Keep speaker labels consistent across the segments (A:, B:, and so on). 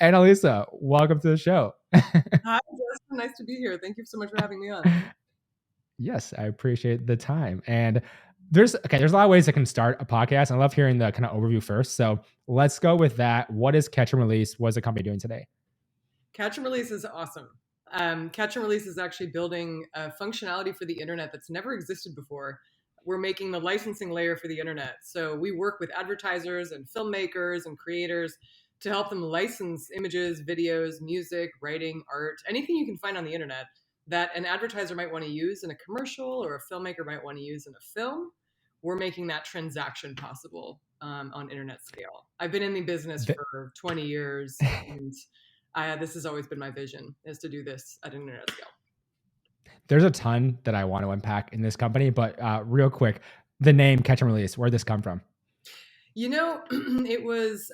A: Analisa, welcome to the show.
B: Hi, Justin. Nice to be here. Thank you so much for having me on.
A: Yes, I appreciate the time. And there's a lot of ways I can start a podcast. I love hearing the kind of overview first. So let's go with that. What is Catch and Release? What is the company doing today?
B: Catch and Release is awesome. Catch and Release is actually building a functionality for the internet that's never existed before. We're making the licensing layer for the internet. So we work with advertisers and filmmakers and creators to help them license images, videos, music, writing, art, anything you can find on the internet that an advertiser might want to use in a commercial or a filmmaker might want to use in a film. We're making that transaction possible on internet scale. I've been in the business for 20 years, and this has always been my vision, is to do this at an internet scale.
A: There's a ton that I want to unpack in this company, but real quick, the name Catch and Release, where did this come from?
B: You know, it was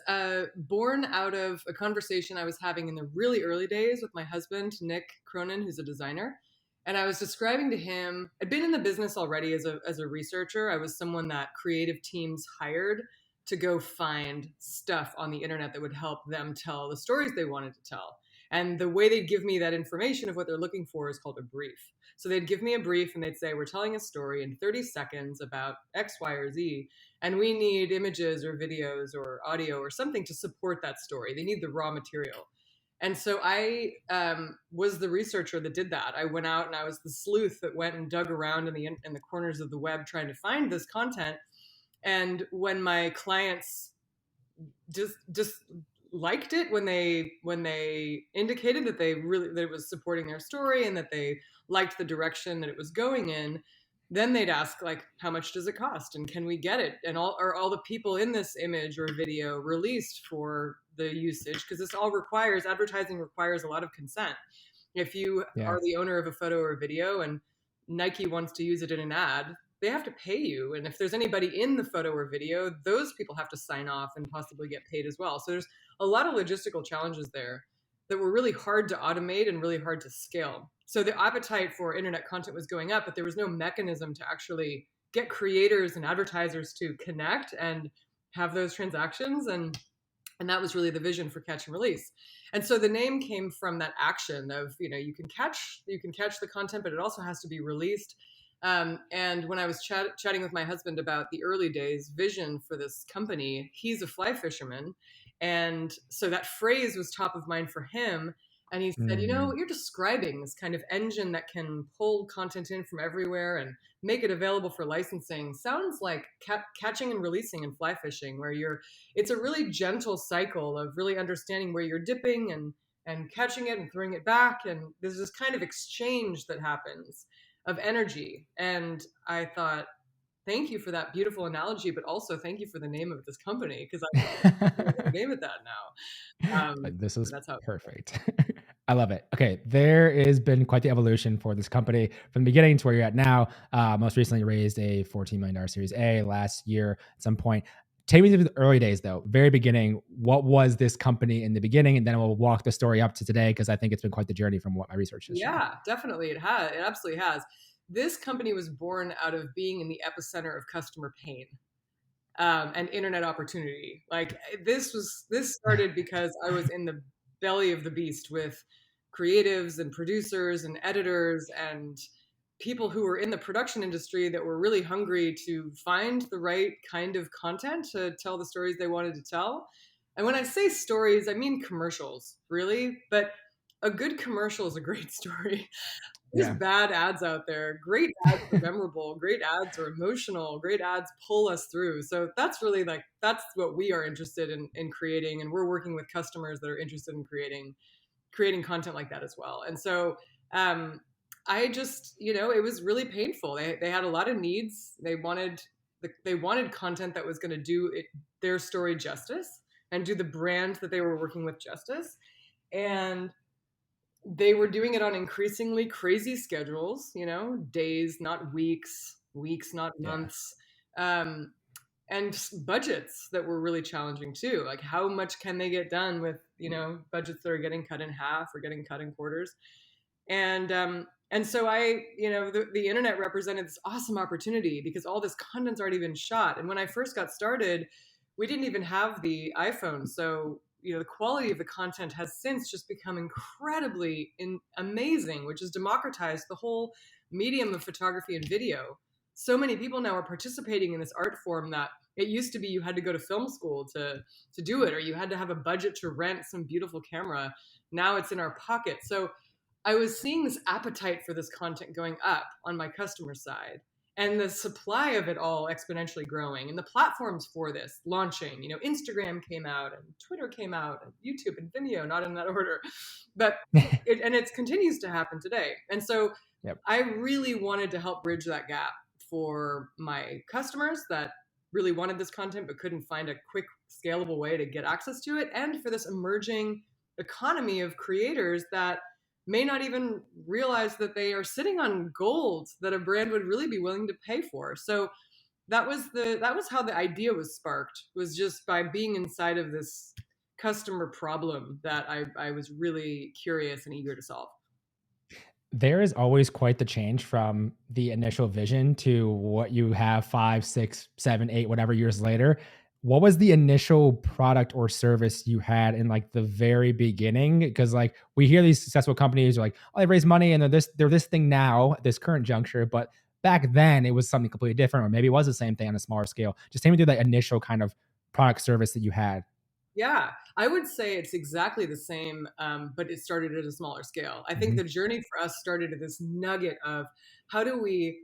B: born out of a conversation I was having in the really early days with my husband, Nick Cronin, who's a designer. And I was describing to him, I'd been in the business already as a researcher. I was someone that creative teams hired to go find stuff on the internet that would help them tell the stories they wanted to tell. And the way they'd give me that information of what they're looking for is called a brief. So they'd give me a brief and they'd say, we're telling a story in 30 seconds about X, Y, or Z. And we need images or videos or audio or something to support that story. They need the raw material. And so I was the researcher that did that. I went out and I was the sleuth that went and dug around in the corners of the web trying to find this content. And when my clients just liked it, when they indicated that that it was supporting their story and that they liked the direction that it was going in, then they'd ask, like, how much does it cost and can we get it, and are all the people in this image or video released for the usage, because advertising requires a lot of consent. If you are the owner of a photo or video and Nike wants to use it in an ad, they have to pay you, and if there's anybody in the photo or video, those people have to sign off and possibly get paid as well. So there's a lot of logistical challenges there that were really hard to automate and really hard to scale. So the appetite for internet content was going up, but there was no mechanism to actually get creators and advertisers to connect and have those transactions. And that was really the vision for Catch and Release. And so the name came from that action of, you can catch the content, but it also has to be released. And when I was chatting with my husband about the early days vision for this company, he's a fly fisherman. And so that phrase was top of mind for him. And he said, what you're describing, this kind of engine that can pull content in from everywhere and make it available for licensing, sounds like catching and releasing in fly fishing, where it's a really gentle cycle of really understanding where you're dipping and catching it and throwing it back. And there's this kind of exchange that happens of energy. And I thought, thank you for that beautiful analogy, but also thank you for the name of this company, because I'm going to name it that now.
A: This is perfect. I love it. Okay, there has been quite the evolution for this company from the beginning to where you're at now. Most recently raised a $14 million Series A last year at some point. Take me to the early days, though. Very beginning. What was this company in the beginning? And then we'll walk the story up to today, because I think it's been quite the journey from what my research has shown.
B: Yeah, definitely. It has. It absolutely has. This company was born out of being in the epicenter of customer pain and internet opportunity. Like this started because I was in the belly of the beast with creatives and producers and editors and people who were in the production industry that were really hungry to find the right kind of content to tell the stories they wanted to tell. And when I say stories, I mean commercials, really. But a good commercial is a great story. There's bad ads out there. Great ads are memorable. Great ads are emotional. Great ads pull us through. So that's really that's what we are interested in creating. And we're working with customers that are interested in creating content like that as well. And so I just, it was really painful. They had a lot of needs. They wanted content that was going to do their story justice and do the brand that they were working with justice. And they were doing it on increasingly crazy schedules, days, not weeks, not months, and budgets that were really challenging too. Like, how much can they get done with, budgets that are getting cut in half or getting cut in quarters? And so the internet represented this awesome opportunity because all this content's already been shot. And when I first got started, we didn't even have the iPhone. So, the quality of the content has since just become incredibly amazing, which has democratized the whole medium of photography and video. So many people now are participating in this art form that it used to be you had to go to film school to do it, or you had to have a budget to rent some beautiful camera. Now it's in our pocket. So I was seeing this appetite for this content going up on my customer side, and the supply of it all exponentially growing, and the platforms for this launching. Instagram came out, and Twitter came out, and YouTube and Vimeo, not in that order, but it continues to happen today. And so
A: Yep.
B: I really wanted to help bridge that gap for my customers that really wanted this content but couldn't find a quick, scalable way to get access to it, and for this emerging economy of creators that may not even realize that they are sitting on gold that a brand would really be willing to pay for. So that was how the idea was sparked, was just by being inside of this customer problem that I was really curious and eager to solve.
A: There is always quite the change from the initial vision to what you have 5, 6, 7, 8, whatever years later. What was the initial product or service you had in like the very beginning? Because like we hear these successful companies are like, oh, they raise money and they're this thing now at this current juncture, but back then it was something completely different, or maybe it was the same thing on a smaller scale. Just take me through that initial kind of product service that you had.
B: Yeah, I would say it's exactly the same, but it started at a smaller scale. I think the journey for us started at this nugget of how do we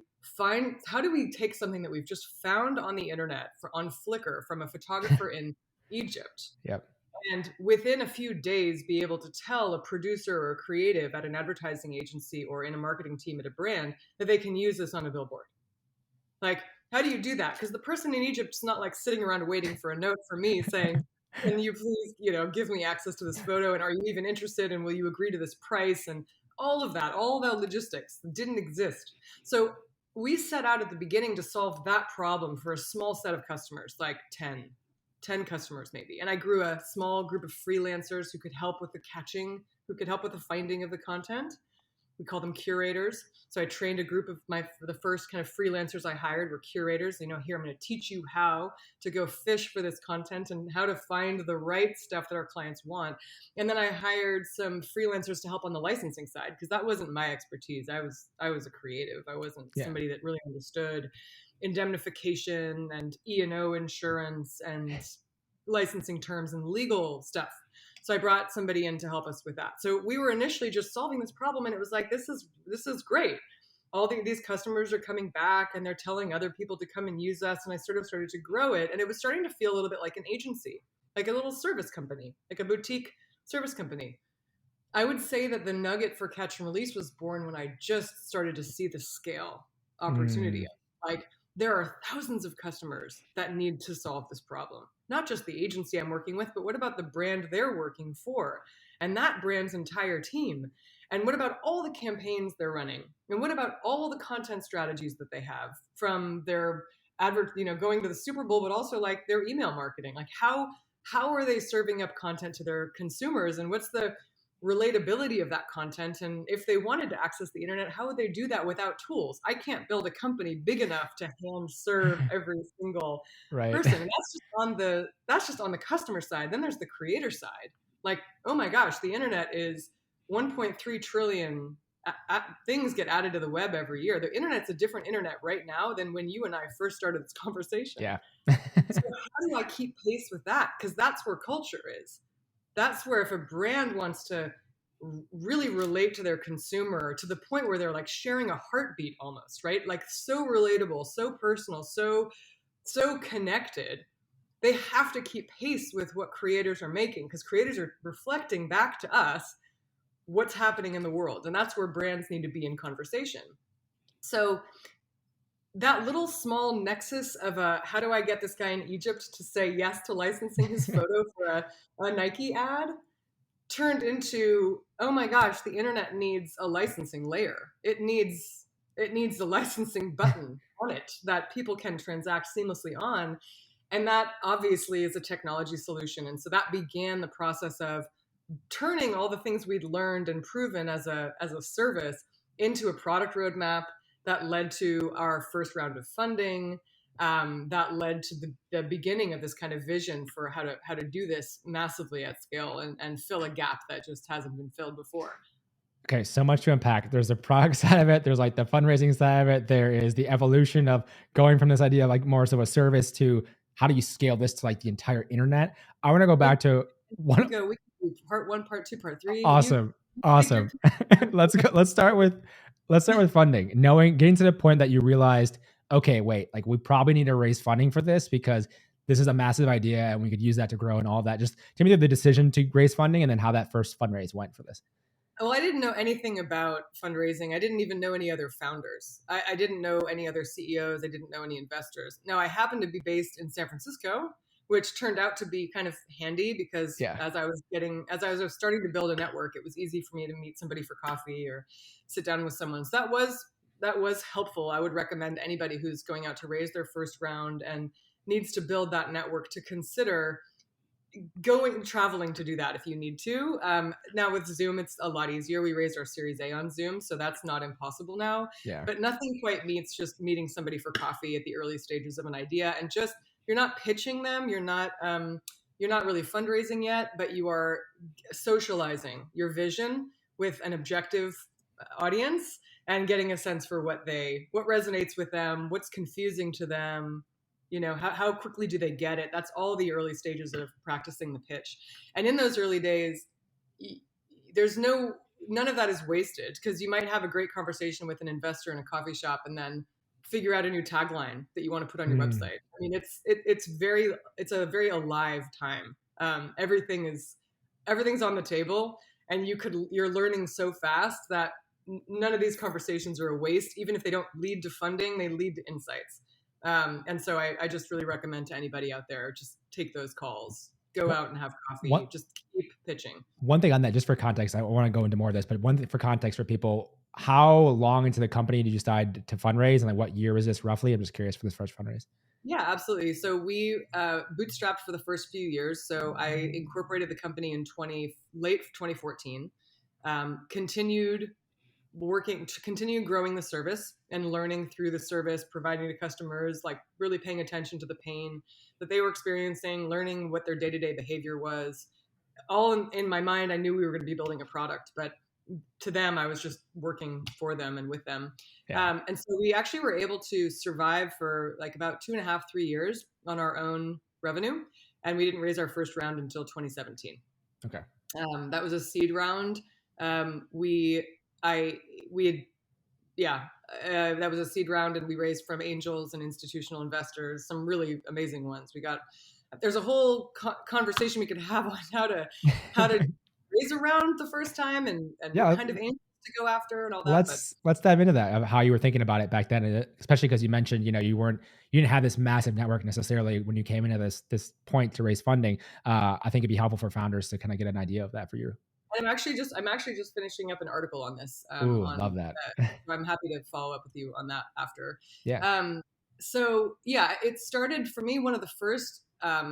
B: take something that we've just found on the internet on Flickr from a photographer in Egypt,
A: Yep.
B: and within a few days be able to tell a producer or a creative at an advertising agency or in a marketing team at a brand that they can use this on a billboard. Like, how do you do that? Because the person in Egypt's not like sitting around waiting for a note from me saying, can you please, give me access to this photo? And are you even interested? And will you agree to this price? And all of that, all the logistics didn't exist. So we set out at the beginning to solve that problem for a small set of customers, like 10 customers maybe. And I grew a small group of freelancers who could help with the catching, who could help with the finding of the content. We call them curators. So I trained a group of the first kind of freelancers I hired were curators. Here, I'm going to teach you how to go fish for this content and how to find the right stuff that our clients want. And then I hired some freelancers to help on the licensing side, because that wasn't my expertise. I was a creative. I wasn't somebody that really understood indemnification and E&O insurance and licensing terms and legal stuff. So I brought somebody in to help us with that. So we were initially just solving this problem, and it was like, this is great. All these customers are coming back and they're telling other people to come and use us. And I sort of started to grow it, and it was starting to feel a little bit like an agency, like a little service company, like a boutique service company. I would say that the nugget for Catch and Release was born when I just started to see the scale opportunity. Like, there are thousands of customers that need to solve this problem. Not just the agency I'm working with, but what about the brand they're working for? And that brand's entire team. And what about all the campaigns they're running? And what about all the content strategies that they have, from their going to the Super Bowl, but also like their email marketing? Like, how are they serving up content to their consumers? And what's the relatability of that content? And if they wanted to access the internet, how would they do that without tools? I can't build a company big enough to hand serve every single person. And that's just on the customer side. Then there's the creator side. Like, oh my gosh, the internet is 1.3 trillion things get added to the web every year. The internet's a different internet right now than when you and I first started this conversation.
A: Yeah.
B: So how do I keep pace with that? Because that's where culture is. That's where, if a brand wants to really relate to their consumer to the point where they're like sharing a heartbeat almost, right? Like, so relatable, so personal, so connected, they have to keep pace with what creators are making, because creators are reflecting back to us what's happening in the world. And that's where brands need to be in conversation. So that little small nexus of how do I get this guy in Egypt to say yes to licensing his photo for a Nike ad turned into, oh my gosh, the internet needs a licensing layer. It needs a licensing button on it that people can transact seamlessly on. And that obviously is a technology solution. And so that began the process of turning all the things we'd learned and proven as a service into a product roadmap that led to our first round of funding, that led to the beginning of this kind of vision for how to do this massively at scale and fill a gap that just hasn't been filled before.
A: Okay, so much to unpack. There's the product side of it. There's like the fundraising side of it. There is the evolution of going from this idea of like more so a service to how do you scale this to like the entire internet. I want to go back to one.
B: We can do part 1, part 2, part 3.
A: Awesome,
B: Take your
A: awesome. let's go. Let's start with funding. Getting to the point that you realized, okay, wait, like we probably need to raise funding for this because this is a massive idea and we could use that to grow and all that. Just give me the decision to raise funding and then how that first fundraise went for this.
B: Well, I didn't know anything about fundraising. I didn't even know any other founders. I didn't know any other CEOs. I didn't know any investors. Now, I happened to be based in San Francisco, which turned out to be kind of handy because
A: Yeah.
B: as I was starting to build a network, it was easy for me to meet somebody for coffee or sit down with someone. So that was helpful. I would recommend anybody who's going out to raise their first round and needs to build that network to consider traveling to do that if you need to. Now with Zoom, it's a lot easier. We raised our Series A on Zoom, so that's not impossible now.
A: Yeah.
B: But nothing quite meets just meeting somebody for coffee at the early stages of an idea, and just you're not pitching them. You're not really fundraising yet, but you are socializing your vision with an objective audience and getting a sense for what resonates with them, what's confusing to them. How quickly do they get it? That's all the early stages of practicing the pitch. And in those early days, there's none of that is wasted because you might have a great conversation with an investor in a coffee shop and then figure out a new tagline that you want to put on your website. I mean, it's a very alive time. Everything's on the table, and you're learning so fast that none of these conversations are a waste. Even if they don't lead to funding, they lead to insights. And so I just really recommend to anybody out there, just take those calls, go out and have coffee, just keep pitching.
A: One thing on that, just for context, I want to go into more of this, but one thing for context for people, how long into the company did you decide to fundraise and like what year was this roughly? I'm just curious for this first fundraise.
B: Yeah, absolutely. So we bootstrapped for the first few years. So I incorporated the company in late 2014, continue growing the service and learning through the service, providing to customers, like really paying attention to the pain that they were experiencing, learning what their day-to-day behavior was. All in my mind, I knew we were going to be building a product, but to them, I was just working for them and with them.
A: Yeah.
B: And so we actually were able to survive for like about 2.5, 3 years on our own revenue. And we didn't raise our first round until 2017.
A: Okay.
B: That was a seed round. That was a seed round, and we raised from angels and institutional investors, some really amazing ones. There's a whole conversation we could have on how to raise a round the first time and what kind of angels to go after and all that.
A: Let's dive into that, of how you were thinking about it back then, especially because you mentioned, you didn't have this massive network necessarily when you came into this point to raise funding. I think it'd be helpful for founders to kind of get an idea of that for you.
B: And I'm actually just finishing up an article on this.
A: Love that.
B: I'm happy to follow up with you on that after.
A: Yeah.
B: So yeah, it started for me. One of the first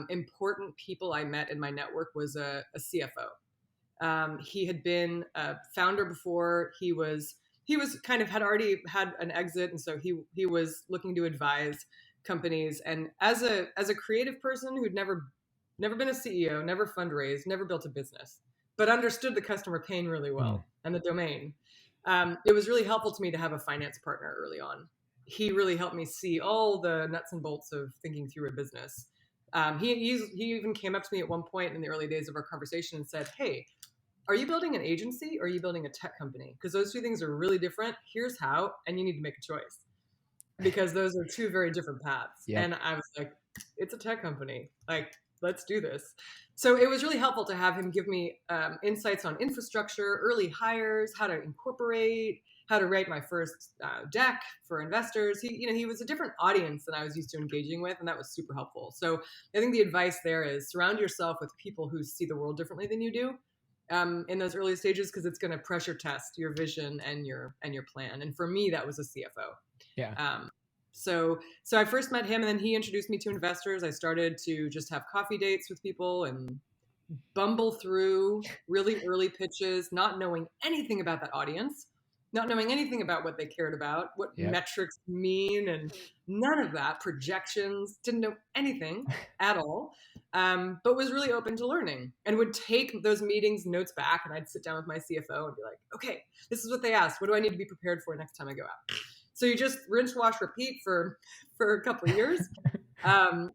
B: important people I met in my network was a CFO. He had been a founder before. He was kind of had already had an exit, and so he was looking to advise companies. And as a creative person who'd never been a CEO, never fundraised, never built a business, but understood the customer pain really well and the domain. It was really helpful to me to have a finance partner early on. He really helped me see all the nuts and bolts of thinking through a business. He even came up to me at one point in the early days of our conversation and said, "Hey, are you building an agency or are you building a tech company? Because those two things are really different. Here's how, and you need to make a choice because those are two very different paths." Yep. And I was like, "It's a tech company. Like, let's do this." So it was really helpful to have him give me insights on infrastructure, early hires, how to incorporate, how to write my first deck for investors. He was a different audience than I was used to engaging with, and that was super helpful. So I think the advice there is surround yourself with people who see the world differently than you do in those early stages, because it's going to pressure test your vision and your plan. And for me, that was a CFO.
A: Yeah.
B: So I first met him, and then he introduced me to investors. I started to just have coffee dates with people and bumble through really early pitches, not knowing anything about that audience. not knowing anything about what they cared about, what
A: Yep.
B: metrics mean, and none of that, projections, didn't know anything at all, but was really open to learning and would take those meetings notes back. And I'd sit down with my CFO and be like, okay, this is what they asked. What do I need to be prepared for next time I go out? So you just rinse, wash, repeat for a couple of years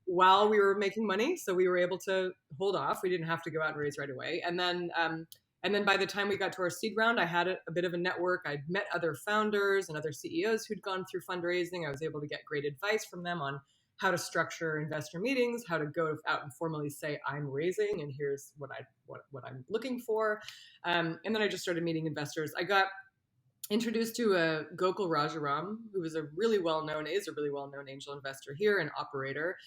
B: while we were making money. So we were able to hold off. We didn't have to go out and raise right away. And then by the time we got to our seed round, I had a bit of a network. I'd met other founders and other CEOs who'd gone through fundraising. I was able to get great advice from them on how to structure investor meetings, how to go out and formally say I'm raising and here's what I'm looking for. And then I just started meeting investors. I got introduced to Gokul Rajaram, who is a really well-known angel investor here and operator.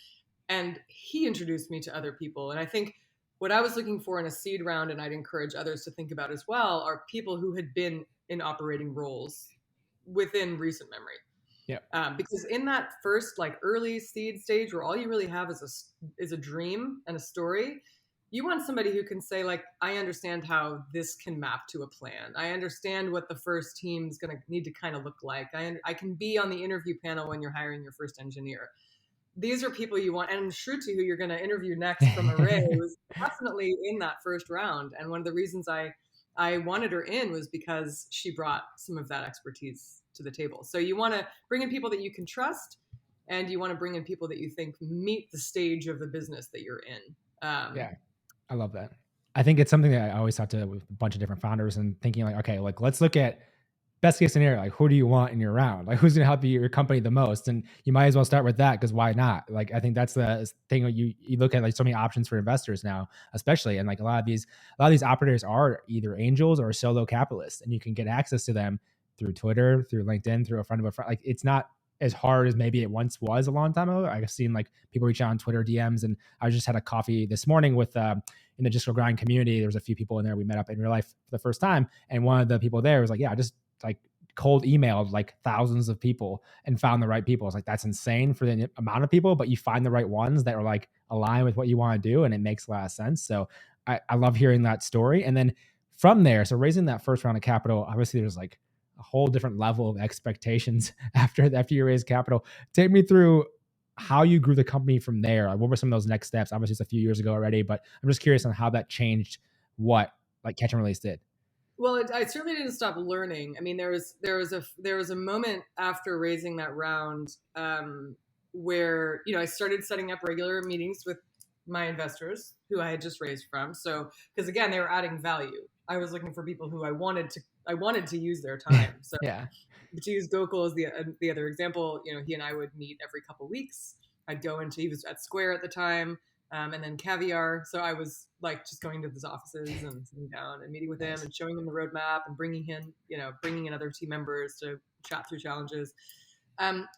B: And he introduced me to other people. And I think what I was looking for in a seed round, and I'd encourage others to think about as well, are people who had been in operating roles within recent memory.
A: Yeah.
B: Because in that first like early seed stage where all you really have is a dream and a story, you want somebody who can say like, I understand how this can map to a plan. I understand what the first team's going to need to kind of look like. I can be on the interview panel when you're hiring your first engineer. These are people you want. And Shruti, who you're going to interview next from Array, was definitely in that first round. And one of the reasons I wanted her in was because she brought some of that expertise to the table. So you want to bring in people that you can trust, and you want to bring in people that you think meet the stage of the business that you're in.
A: Yeah. I love that. I think it's something that I always talk to with a bunch of different founders and thinking like, okay, like let's look at best case scenario. Like, who do you want in your round? Like, who's going to help your company the most? And you might as well start with that because why not? Like, I think that's the thing. You look at like so many options for investors now, especially, and like a lot of these operators are either angels or solo capitalists, and you can get access to them through Twitter, through LinkedIn, through a friend of a friend. Like, it's not as hard as maybe it once was a long time ago. I've seen like people reach out on Twitter DMs, and I just had a coffee this morning with in the Just Go Grind community. There was a few people in there we met up in real life for the first time, and one of the people there was like, "Yeah, I just like cold emailed like thousands of people and found the right people." It's like, that's insane for the amount of people, but you find the right ones that are like aligned with what you want to do, and it makes a lot of sense. So I love hearing that story. And then from there, so raising that first round of capital, obviously there's like a whole different level of expectations after you raise capital. Take me through how you grew the company from there. What were some of those next steps? Obviously it's a few years ago already, but I'm just curious on how that changed what like Catch+Release did.
B: Well, I certainly didn't stop learning. I mean, there was a moment after raising that round where I started setting up regular meetings with my investors who I had just raised from. So because again, they were adding value. I was looking for people who I wanted to use their time. So
A: Yeah.
B: to use Gokul as the other example, he and I would meet every couple of weeks. I'd go into, he was at Square at the time, and then Caviar. So I was like just going to his offices and sitting down and meeting with him and showing him the roadmap and bringing in other team members to chat through challenges.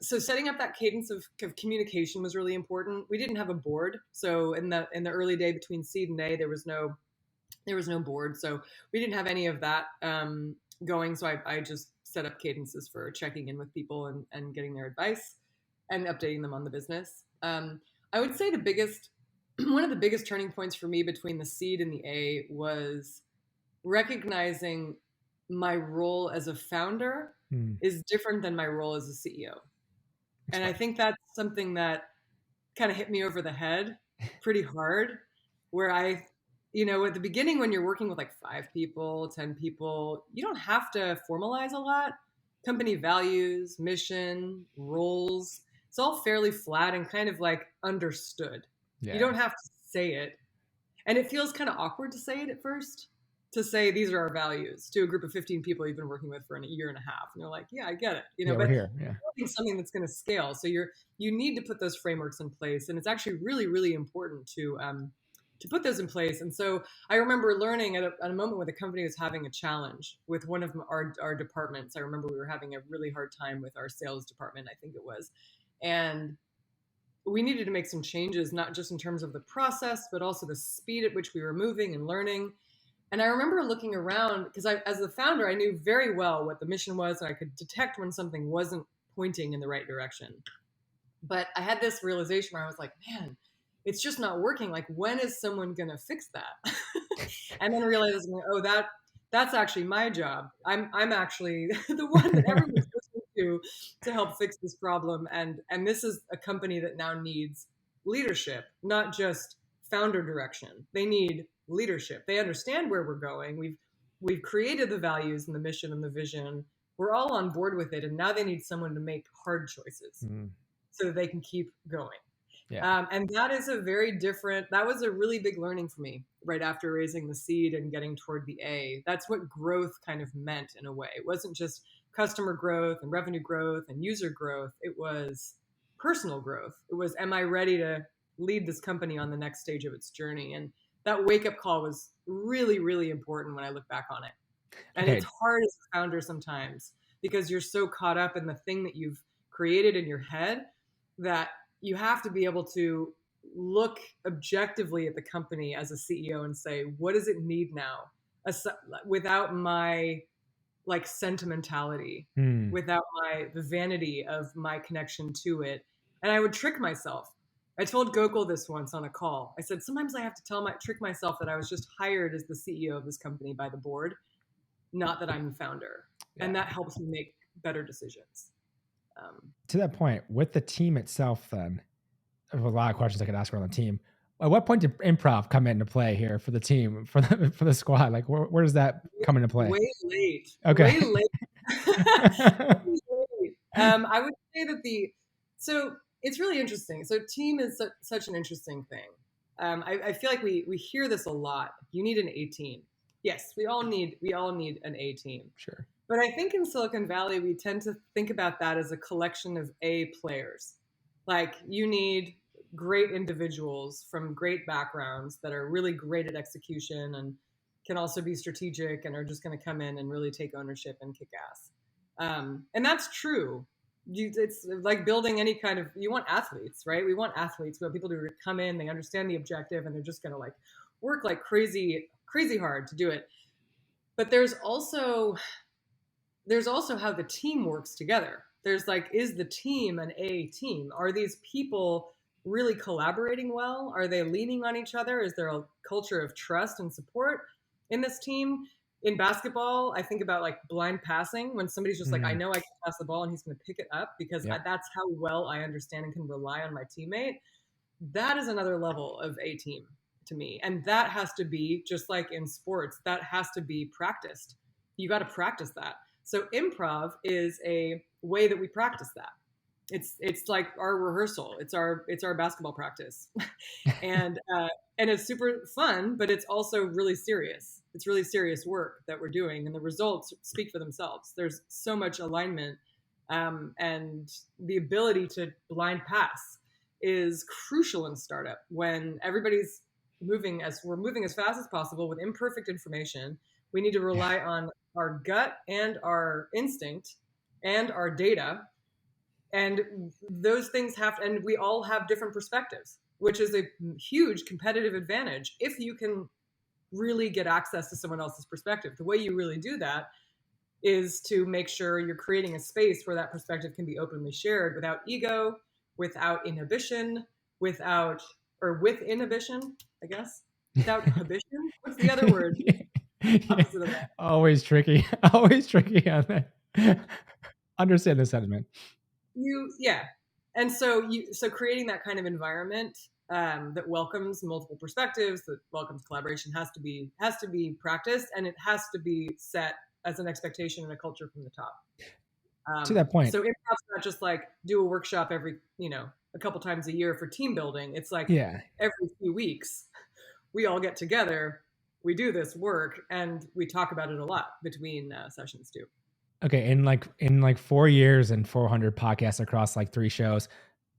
B: So setting up that cadence of communication was really important. We didn't have a board, so in the early day between seed and A, there was no board, so we didn't have any of that going. So I just set up cadences for checking in with people and getting their advice and updating them on the business. I would say one of the biggest turning points for me between the seed and the A was recognizing my role as a founder is different than my role as a CEO. And I think that's something that kind of hit me over the head pretty hard, where at the beginning when you're working with like 5 people, 10 people, you don't have to formalize a lot. Company values, mission, roles, it's all fairly flat and kind of like understood.
A: Yeah.
B: You don't have to say it. And it feels kind of awkward to say it at first, to say these are our values to a group of 15 people you've been working with for a year and a half. And you're like, yeah, I get it.
A: Yeah,
B: but
A: we're here. Yeah.
B: building something that's going to scale. So you need to put those frameworks in place. And it's actually really, really important to put those in place. And so I remember learning at a moment when the company was having a challenge with one of our departments. I remember we were having a really hard time with our sales department, I think it was. And we needed to make some changes, not just in terms of the process, but also the speed at which we were moving and learning. And I remember looking around because as the founder, I knew very well what the mission was, and I could detect when something wasn't pointing in the right direction. But I had this realization where I was like, man, it's just not working. Like, when is someone going to fix that? And then realizing, That's actually my job. I'm actually the one that everyone's listening to help fix this problem. And this is a company that now needs leadership, not just founder direction. They need leadership. They understand where we're going. We've created the values and the mission and the vision. We're all on board with it, and now they need someone to make hard choices so that they can keep going.
A: Yeah.
B: And that is that was a really big learning for me right after raising the seed and getting toward the A. That's what growth kind of meant in a way. It wasn't just customer growth and revenue growth and user growth. It was personal growth. It was, am I ready to lead this company on the next stage of its journey? And that wake up call was really, really important when I look back on it. And it's hard as a founder sometimes because you're so caught up in the thing that you've created in your head that you have to be able to look objectively at the company as a CEO and say, what does it need now? Without my like sentimentality, without the vanity of my connection to it. And I would trick myself. I told Gokul this once on a call. I said, sometimes I have to trick myself that I was just hired as the CEO of this company by the board, not that I'm the founder. Yeah. And that helps me make better decisions.
A: To that point, with the team itself, then, I have a lot of questions I could ask around the team. At what point did improv come into play here for the team, for the squad? Like, where does that come into play?
B: Way late.
A: Okay.
B: Way late. Way late. I would say that so it's really interesting. So team is such an interesting thing. I feel like we hear this a lot. You need an A team. Yes, we all need an A team.
A: Sure.
B: But I think in Silicon Valley, we tend to think about that as a collection of A players. Like you need great individuals from great backgrounds that are really great at execution and can also be strategic and are just going to come in and really take ownership and kick ass. And that's true. It's like building any kind of, you want athletes, right? We want athletes. We want people to come in, they understand the objective, and they're just going to like work like crazy hard to do it. But there's also how the team works together. There's like, is the team an A team? Are these people really collaborating well? Are they leaning on each other? Is there a culture of trust and support in this team? In basketball, I think about like blind passing, when somebody's just like, I know I can pass the ball and he's going to pick it up because that's how well I understand and can rely on my teammate. That is another level of A team to me. And that has to be, just like in sports, that has to be practiced. You got to practice that. So improv is a way that we practice that. It's like our rehearsal. It's our basketball practice, and it's super fun, but it's also really serious. It's really serious work that we're doing, and the results speak for themselves. There's so much alignment, and the ability to blind pass is crucial in startup when everybody's moving as fast as possible with imperfect information. We need to rely on our gut and our instinct and our data. And those things and we all have different perspectives, which is a huge competitive advantage if you can really get access to someone else's perspective. The way you really do that is to make sure you're creating a space where that perspective can be openly shared without ego, without inhibition, with inhibition, I guess. Without inhibition? What's the other word? Opposite of that.
A: Always tricky on that. Understand the sentiment.
B: And so creating that kind of environment that welcomes multiple perspectives, that welcomes collaboration, has to be practiced, and it has to be set as an expectation and a culture from the top.
A: To that point,
B: so improv's not just like do a workshop every a couple times a year for team building. It's like every few weeks we all get together, we do this work, and we talk about it a lot between sessions too.
A: Okay, in like 4 years and 400 podcasts across like 3 shows,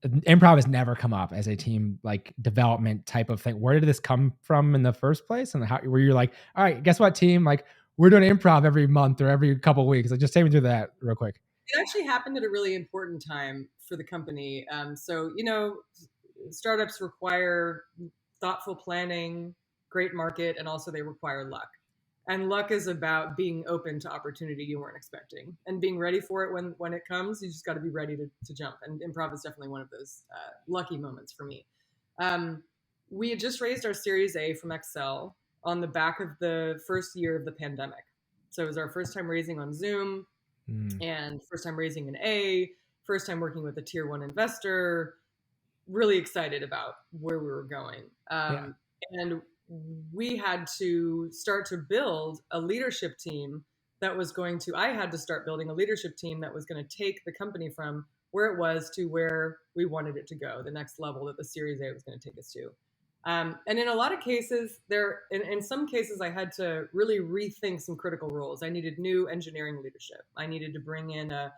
A: improv has never come up as a team like development type of thing. Where did this come from in the first place? And how were you like, all right, guess what, team? Like we're doing improv every month or every couple of weeks. Like just take me through that real quick.
B: It actually happened at a really important time for the company. So startups require thoughtful planning, great market, and also they require luck. And luck is about being open to opportunity you weren't expecting and being ready for it when it comes. You just got to be ready to jump. And improv is definitely one of those lucky moments for me. We had just raised our Series A from Excel on the back of the first year of the pandemic. So it was our first time raising on Zoom and first time raising an A, first time working with a tier one investor, really excited about where we were going. And we had to start to build a leadership team that was going to, I had to start building a leadership team that was going to take the company from where it was to where we wanted it to go, the next level that the Series A was going to take us to. And in a lot of cases, in some cases, I had to really rethink some critical roles. I needed new engineering leadership. I needed to bring in a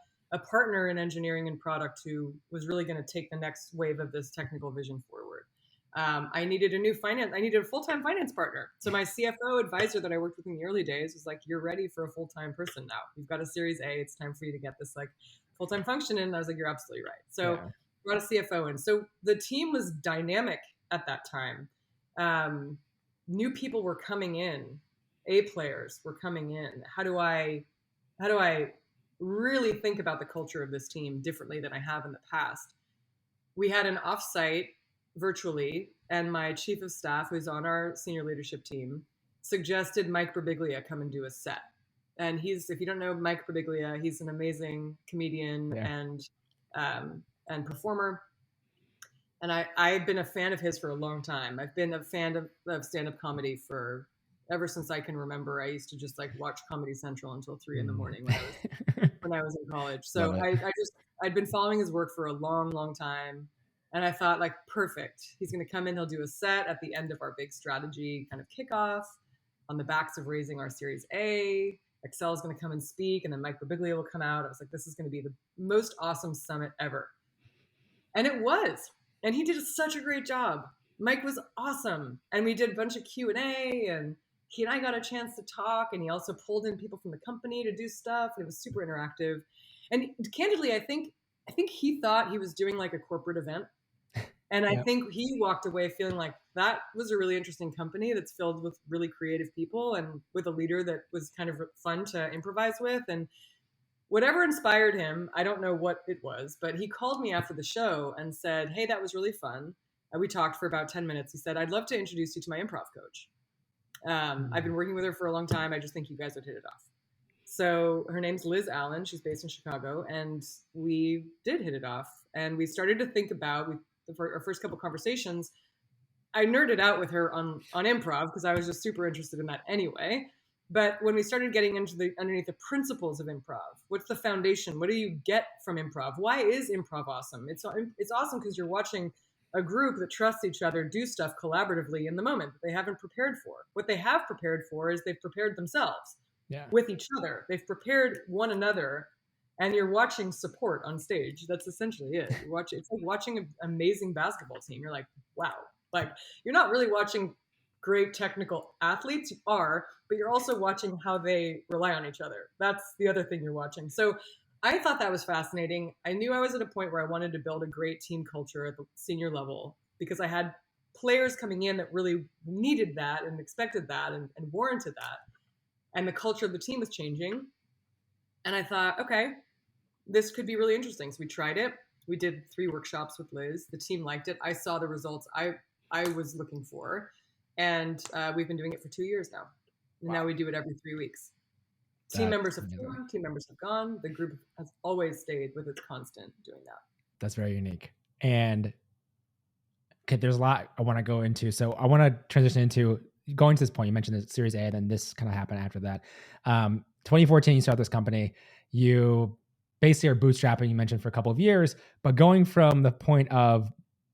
B: partner in engineering and product who was really going to take the next wave of this technical vision forward. I needed a full-time finance partner. So my CFO advisor that I worked with in the early days was like, you're ready for a full-time person now. You've got a Series A. It's time for you to get this like full-time function in. And I was like, you're absolutely right. So brought a CFO in. So the team was dynamic at that time. New people were coming in, A players were coming in. How do I really think about the culture of this team differently than I have in the past? We had an offsite virtually, and my chief of staff, who's on our senior leadership team, suggested Mike Birbiglia come and do a set. And if you don't know Mike Birbiglia, he's an amazing comedian and performer. And I've been a fan of his for a long time. I've been a fan of stand-up comedy ever since I can remember. I used to just like watch Comedy Central until 3 a.m. when I was in college. So I'd been following his work for a long, long time. And I thought like, perfect. He's going to come in. He'll do a set at the end of our big strategy kind of kickoff on the backs of raising our Series A. Excel is going to come and speak. And then Mike Birbiglia will come out. I was like, this is going to be the most awesome summit ever. And it was. And he did such a great job. Mike was awesome. And we did a bunch of Q&A, and he and I got a chance to talk, and he also pulled in people from the company to do stuff. And it was super interactive. And candidly, I think he thought he was doing like a corporate event. And I think he walked away feeling like that was a really interesting company that's filled with really creative people and with a leader that was kind of fun to improvise with. And whatever inspired him, I don't know what it was, but he called me after the show and said, hey, that was really fun. We talked for about 10 minutes. He said, I'd love to introduce you to my improv coach. I've been working with her for a long time. I just think you guys would hit it off. So her name's Liz Allen. She's based in Chicago. And we did hit it off. And we started to think about our first couple conversations. I nerded out with her on improv because I was just super interested in that anyway. But when we started getting into underneath the principles of improv, what's the foundation? What do you get from improv? Why is improv awesome? It's awesome because you're watching a group that trusts each other do stuff collaboratively in the moment that they haven't prepared for. What they have prepared for is they've prepared themselves with each other. They've prepared one another, and you're watching support on stage. That's essentially it. It's like watching an amazing basketball team. You're like, wow. Like, you're not really watching great technical athletes. You are, but you're also watching how they rely on each other. That's the other thing you're watching. So I thought that was fascinating. I knew I was at a point where I wanted to build a great team culture at the senior level because I had players coming in that really needed that and expected that and warranted that. And the culture of the team was changing. And I thought, okay, this could be really interesting. So we tried it. We did 3 workshops with Liz. The team liked it. I saw the results I was looking for. And we've been doing it for 2 years now. And now we do it every 3 weeks. Team members have come, team members have gone. The group has always stayed with its constant doing that. That's
A: very unique. And okay, there's a lot I want to go into. So I want to transition into going to this point. You mentioned the Series A, and then this kind of happened after that. 2014, you started this company. You basically are bootstrapping, you mentioned, for a couple of years, but going from the point of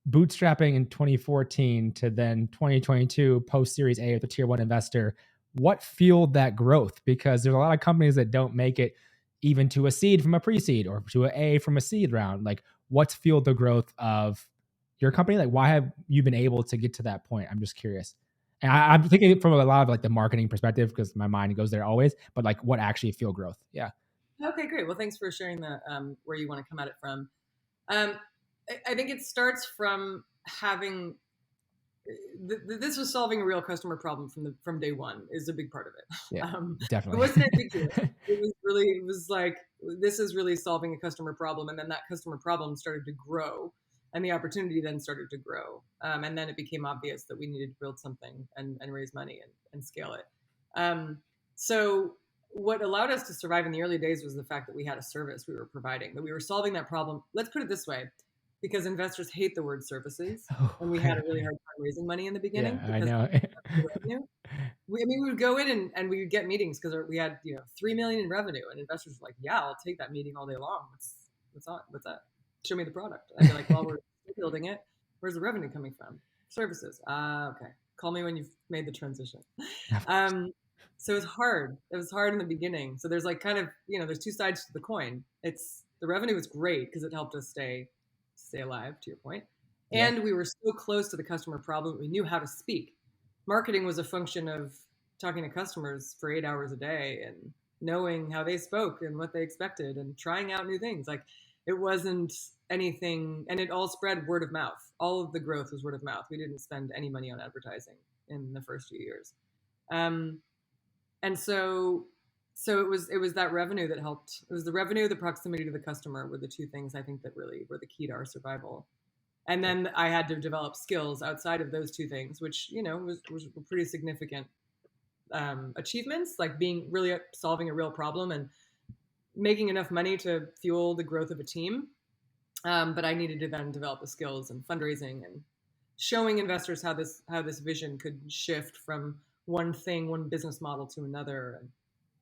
A: bootstrapping in 2014 to then 2022 post Series A with a tier one investor, what fueled that growth? Because there's a lot of companies that don't make it even to a seed from a pre-seed or to an A from a seed round. Like, what's fueled the growth of your company? Like, why have you been able to get to that point? I'm just curious. And I'm thinking from a lot of like the marketing perspective because my mind goes there always, but like what actually fueled growth? Yeah.
B: Okay, great. Well, thanks for sharing where you want to come at it from. I think it starts from having this was solving a real customer problem from day one is a big part of it.
A: Yeah, definitely.
B: It wasn't ambiguous. It was like, this is really solving a customer problem. And then that customer problem started to grow and the opportunity then started to grow. And then it became obvious that we needed to build something and raise money and scale it. So what allowed us to survive in the early days was the fact that we had a service we were providing, that we were solving that problem. Let's put it this way, because investors hate the word services, and
A: Oh,
B: we had a really hard time raising money in the beginning
A: yeah, I
B: because
A: know.
B: of the revenue. We would go in and we would get meetings because we had 3 million in revenue, and investors were like, "Yeah, I'll take that meeting all day long. What's that? Show me the product." I'd be like, "Well, we're building it. Where's the revenue coming from? Services. Okay. Call me when you've made the transition."
A: Of course.
B: Um, so it's hard. It was hard in the beginning. So there's like kind of there's two sides to the coin. It's the revenue was great because it helped us stay alive. To your point,
A: Yeah.
B: and we were so close to the customer problem. We knew how to speak. Marketing was a function of talking to customers for 8 hours a day and knowing how they spoke and what they expected and trying out new things. Like it wasn't anything, and it all spread word of mouth. All of the growth was word of mouth. We didn't spend any money on advertising in the first few years. Um, and so it was that revenue that helped. It was the revenue, the proximity to the customer were the two things I think that really were the key to our survival. And then I had to develop skills outside of those two things, which was pretty significant achievements, like being really solving a real problem and making enough money to fuel the growth of a team. But I needed to then develop the skills and fundraising and showing investors how this vision could shift from one business model to another.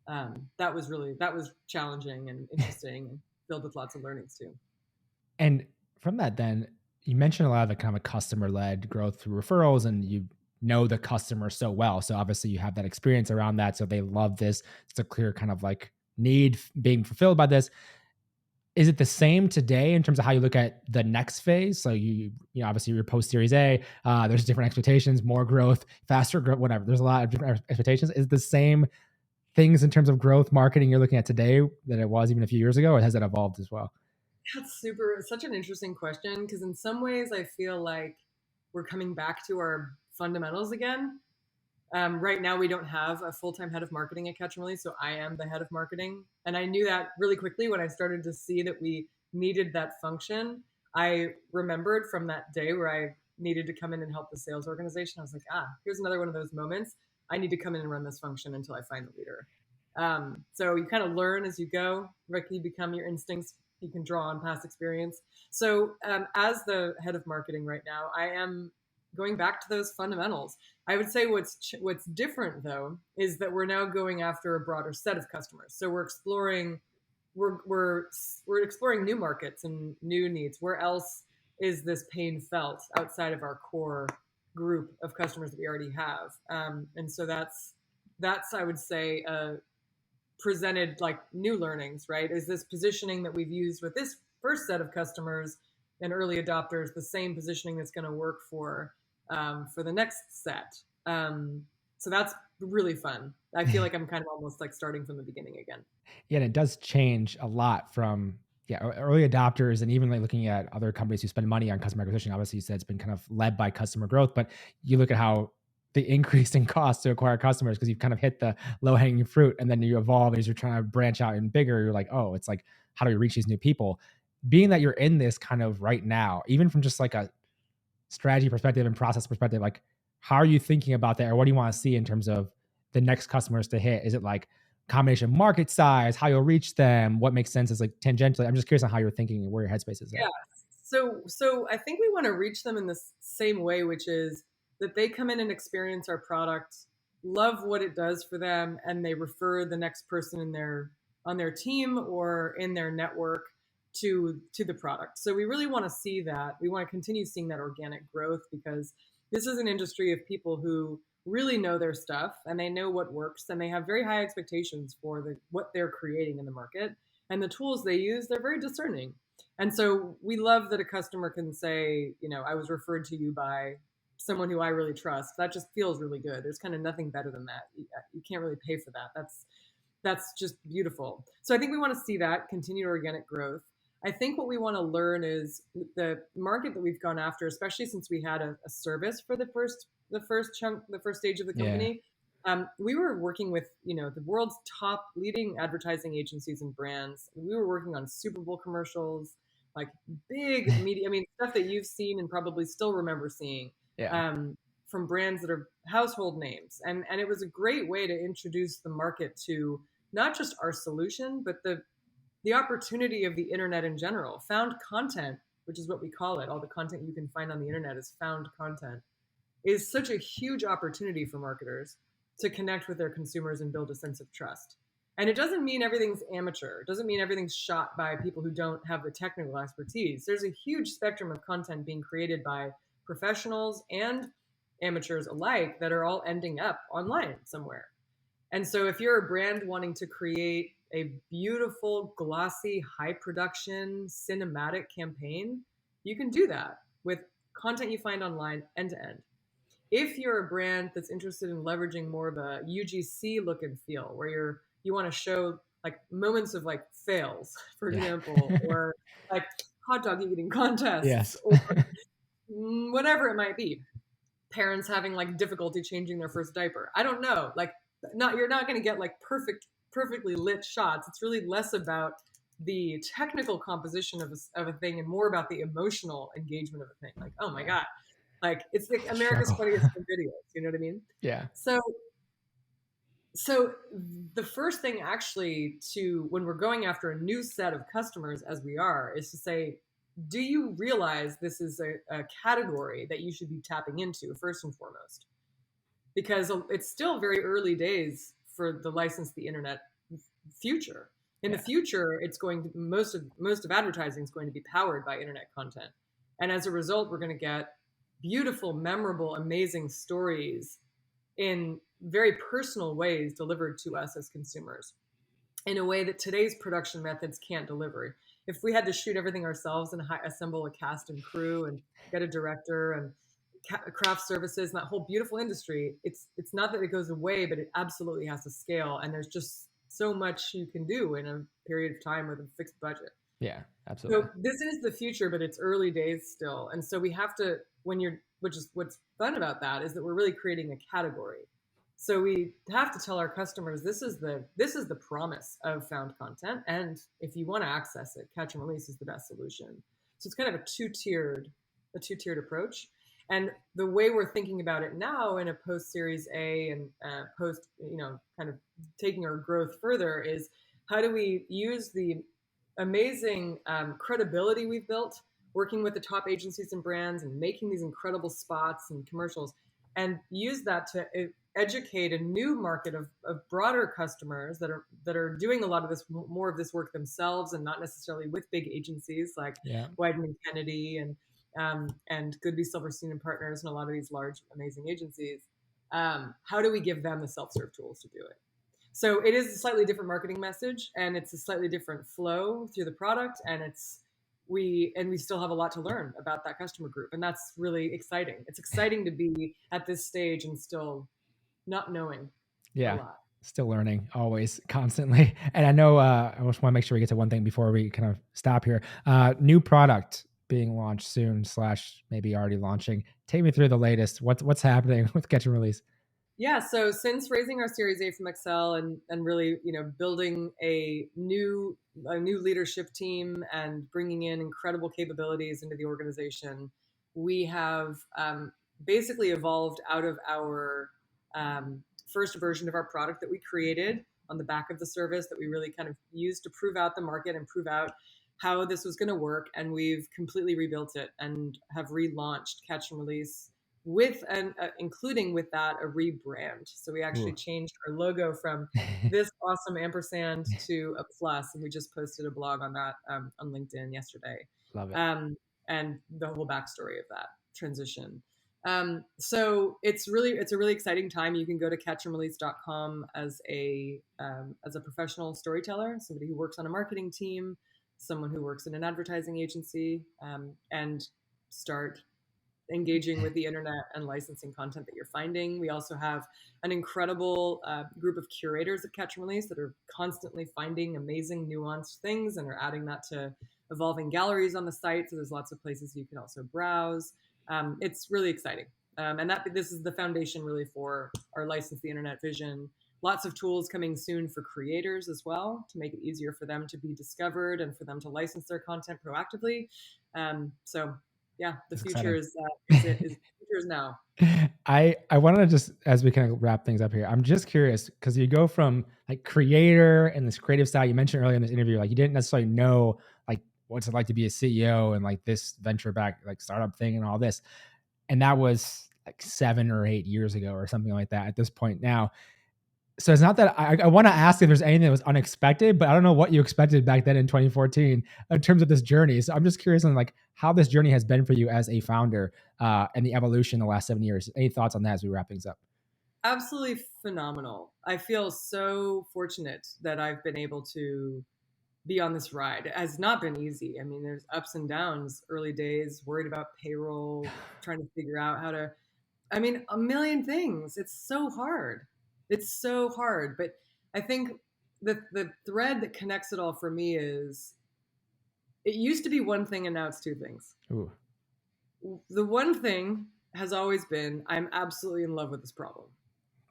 B: And that was challenging and interesting and filled with lots of learnings too.
A: And from that, then you mentioned a lot of the kind of customer led growth through referrals, and you know the customer so well. So obviously you have that experience around that. So they love this. It's a clear kind of like need being fulfilled by this. Is it the same today in terms of how you look at the next phase? So obviously you're post Series A. There's different expectations, more growth, faster growth, whatever. There's a lot of different expectations. Is it the same things in terms of growth marketing you're looking at today that it was even a few years ago, or has it evolved as well?
B: That's such an interesting question because in some ways I feel like we're coming back to our fundamentals again. Right now, we don't have a full-time head of marketing at Catch+Release, so I am the head of marketing. And I knew that really quickly when I started to see that we needed that function. I remembered from that day where I needed to come in and help the sales organization. I was like, here's another one of those moments. I need to come in and run this function until I find the leader. So you kind of learn as you go. You become your instincts. You can draw on past experience. So as the head of marketing right now, I am going back to those fundamentals. I would say what's different though is that we're now going after a broader set of customers. So we're exploring we're exploring new markets and new needs. Where else is this pain felt outside of our core group of customers that we already have? And so that's I would say presented like new learnings, right? Is this positioning that we've used with this first set of customers and early adopters the same positioning that's going to work for the next set? So that's really fun. I feel like I'm kind of almost like starting from the beginning again.
A: Yeah, and it does change a lot from early adopters, and even like looking at other companies who spend money on customer acquisition. Obviously, you said it's been kind of led by customer growth, but you look at how the increase in cost to acquire customers because you've kind of hit the low hanging fruit, and then you evolve as you're trying to branch out and bigger. You're like, oh, it's like how do we reach these new people? Being that you're in this kind of right now, even from just like a strategy perspective and process perspective, like how are you thinking about that, or what do you want to see in terms of the next customers to hit? Is it like combination of market size, how you'll reach them, what makes sense is like tangentially? I'm just curious on how you're thinking and where your headspace is
B: Yeah.
A: at.
B: So I think we want to reach them in the same way, which is that they come in and experience our product, love what it does for them, and they refer the next person on their team or in their network to the product. So we really want to see that. We want to continue seeing that organic growth because this is an industry of people who really know their stuff and they know what works and they have very high expectations for what they're creating in the market and the tools they use. They're very discerning. And so we love that a customer can say, I was referred to you by someone who I really trust. That just feels really good. There's kind of nothing better than that. You can't really pay for that. That's just beautiful. So I think we want to see that continued organic growth. I think what we want to learn is the market that we've gone after, especially since we had a service for the first stage of the
A: Yeah.
B: company. We were working with the world's top leading advertising agencies and brands. We were working on Super Bowl commercials, like big media. I mean, stuff that you've seen and probably still remember seeing
A: Yeah.
B: um, from brands that are household names. And it was a great way to introduce the market to not just our solution, but the opportunity of the internet in general. Found content, which is what we call it, all the content you can find on the internet is found content, is such a huge opportunity for marketers to connect with their consumers and build a sense of trust. And it doesn't mean everything's amateur. It doesn't mean everything's shot by people who don't have the technical expertise. There's a huge spectrum of content being created by professionals and amateurs alike that are all ending up online somewhere. And so if you're a brand wanting to create a beautiful, glossy, high production, cinematic campaign, you can do that with content you find online end to end. If you're a brand that's interested in leveraging more of a UGC look and feel, where you want to show like moments of like fails, for
A: Yeah.
B: example, or like hot dog eating contests,
A: Yes.
B: or whatever it might be, parents having like difficulty changing their first diaper. I don't know. Like, you're not going to get like perfectly lit shots. It's really less about the technical composition of a thing and more about the emotional engagement of a thing. Like, oh my God, like it's like America's
A: Struggle.
B: Funniest Home Videos. You know what I mean?
A: Yeah.
B: So the first thing actually to when we're going after a new set of customers as we are is to say, do you realize this is a category that you should be tapping into first and foremost? Because it's still very early days for the license the internet future. In the future, it's going to most of advertising is going to be powered by internet content, and as a result, we're going to get beautiful, memorable, amazing stories in very personal ways delivered to us as consumers in a way that today's production methods can't deliver. If we had to shoot everything ourselves and assemble a cast and crew and get a director and craft services and that whole beautiful industry, it's not that it goes away, but it absolutely has to scale. And there's just so much you can do in a period of time with a fixed budget.
A: Yeah, absolutely.
B: So this is the future, but it's early days still. And so we have to, which is what's fun about that is that we're really creating a category. So we have to tell our customers this is the promise of found content, and if you want to access it, Catch and Release is the best solution. So it's kind of a two-tiered approach. And the way we're thinking about it now in a post Series A and post, kind of taking our growth further is how do we use the amazing credibility we've built working with the top agencies and brands and making these incredible spots and commercials and use that to educate a new market of broader customers that are doing a lot of this, more of this work themselves and not necessarily with big agencies like Wieden & Kennedy and Goodby, Silverstein Partners, and a lot of these large, amazing agencies. How do we give them the self-serve tools to do it? So it is a slightly different marketing message, and it's a slightly different flow through the product, and we still have a lot to learn about that customer group, and that's really exciting. It's exciting to be at this stage and still not knowing a lot.
A: Still learning, always, constantly. And I know I just want to make sure we get to one thing before we kind of stop here. New product being launched soon / maybe already launching. Take me through the latest. What's happening with Catch and Release?
B: Yeah, so since raising our Series A from Excel and really, building a new leadership team and bringing in incredible capabilities into the organization, we have basically evolved out of our first version of our product that we created on the back of the service that we really kind of used to prove out the market and prove out how this was going to work. And we've completely rebuilt it and have relaunched Catch and Release with including with that a rebrand. So we actually changed our logo from this awesome ampersand to a plus, and we just posted a blog on that on LinkedIn yesterday.
A: Love it.
B: And the whole backstory of that transition. So it's a really exciting time. You can go to catchandrelease.com as a professional storyteller, somebody who works on a marketing team, someone who works in an advertising agency, and start engaging with the internet and licensing content that you're finding. We also have an incredible group of curators at Catch and Release that are constantly finding amazing nuanced things and are adding that to evolving galleries on the site. So there's lots of places you can also browse. It's really exciting. And this is the foundation really for our License the Internet vision. Lots of tools coming soon for creators as well to make it easier for them to be discovered and for them to license their content proactively. So yeah, the future is futures now.
A: I want to just, as we kind of wrap things up here, I'm just curious because you go from like creator and this creative side. You mentioned earlier in this interview, like you didn't necessarily know like what's it like to be a CEO and like this venture back like startup thing and all this, and that was like 7 or 8 years ago or something like that. At this point now, so it's not that I want to ask if there's anything that was unexpected, but I don't know what you expected back then in 2014 in terms of this journey. So I'm just curious on like how this journey has been for you as a founder and the evolution in the last 7 years. Any thoughts on that as we wrap things up?
B: Absolutely phenomenal. I feel so fortunate that I've been able to be on this ride. It has not been easy. I mean, there's ups and downs, early days, worried about payroll, trying to figure out how to, I mean, a million things. It's so hard. It's so hard. But I think the thread that connects it all for me is it used to be one thing and now it's two things.
A: Ooh,
B: The one thing has always been I'm absolutely in love with this problem.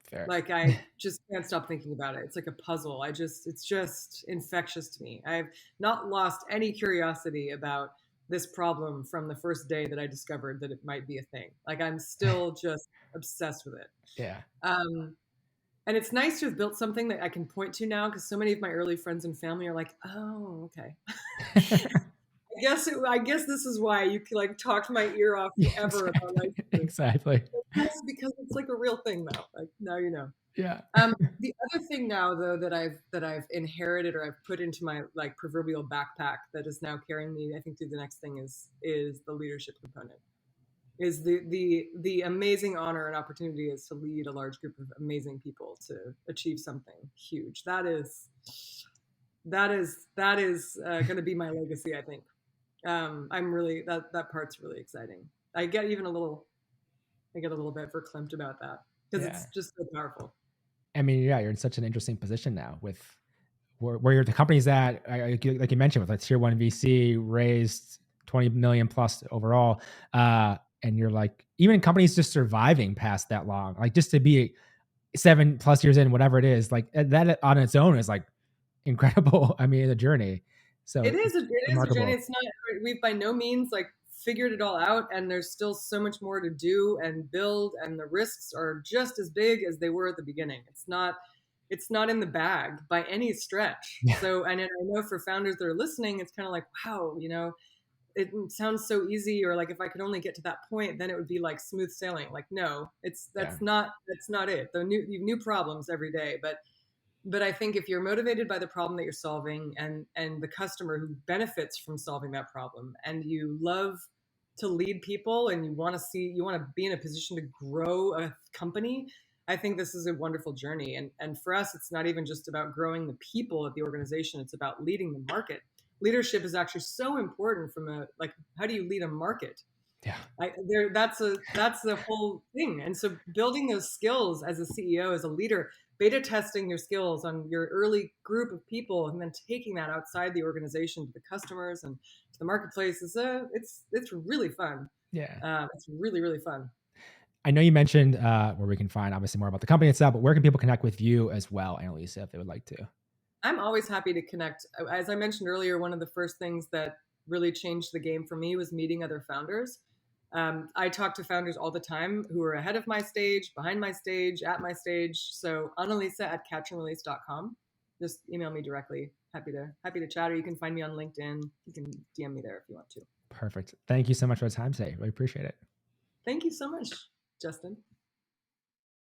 A: fair.
B: Like I just can't stop thinking about it. It's like a puzzle. It's just infectious to me. I've not lost any curiosity about this problem from the first day that I discovered that it might be a thing. Like I'm still just obsessed with it.
A: Yeah.
B: Um, and it's nice to have built something that I can point to now because so many of my early friends and family are like, "Oh, okay." I guess this is why you can like talk my ear off
A: Yeah,
B: forever about
A: exactly.
B: life.
A: Exactly.
B: Yes, because it's like a real thing now. Like now you know.
A: Yeah.
B: The other thing now, though, that I've inherited or I've put into my like proverbial backpack that is now carrying me, I think, through the next thing is the leadership component. Is the amazing honor and opportunity is to lead a large group of amazing people to achieve something huge. That is going to be my legacy. I think. I'm really that part's really exciting. I get a little bit verklempt about that because
A: Yeah.
B: it's just so powerful.
A: I mean, yeah, you're in such an interesting position now with where you're the company's at, like you mentioned, with a tier one VC raised 20 million plus overall. And you're like, even companies just surviving past that long, like just to be 7+ years in, whatever it is, like that on its own is like incredible. I mean, the journey. So it's
B: It is a journey.
A: remarkable.
B: It's not, we've by no means like figured it all out, and there's still so much more to do and build, and the risks are just as big as they were at the beginning. It's not in the bag by any stretch.
A: Yeah.
B: So, and I know for founders that are listening, it's kind of like, wow, it sounds so easy, or like if I could only get to that point, then it would be like smooth sailing. Like, no,
A: Yeah.
B: that's not it. You have new problems every day, but I think if you're motivated by the problem that you're solving and the customer who benefits from solving that problem, and you love to lead people and you want to be in a position to grow a company, I think this is a wonderful journey. And for us, it's not even just about growing the people at the organization, it's about leading the market. Leadership is actually so important from a like how do you lead a market?
A: Yeah.
B: That's the whole thing. And so building those skills as a CEO, as a leader, beta testing your skills on your early group of people, and then taking that outside the organization to the customers and to the marketplace is it's really fun.
A: Yeah.
B: It's really really fun.
A: I know you mentioned where we can find obviously more about the company itself, but where can people connect with you as well, Annalisa, if they would like to?
B: I'm always happy to connect. As I mentioned earlier, one of the first things that really changed the game for me was meeting other founders. I talk to founders all the time who are ahead of my stage, behind my stage, at my stage. So Analisa at catchandrelease.com. Just email me directly. Happy to chat, or you can find me on LinkedIn. You can DM me there if you want to.
A: Perfect. Thank you so much for the time today. Really appreciate it.
B: Thank you so much, Justin.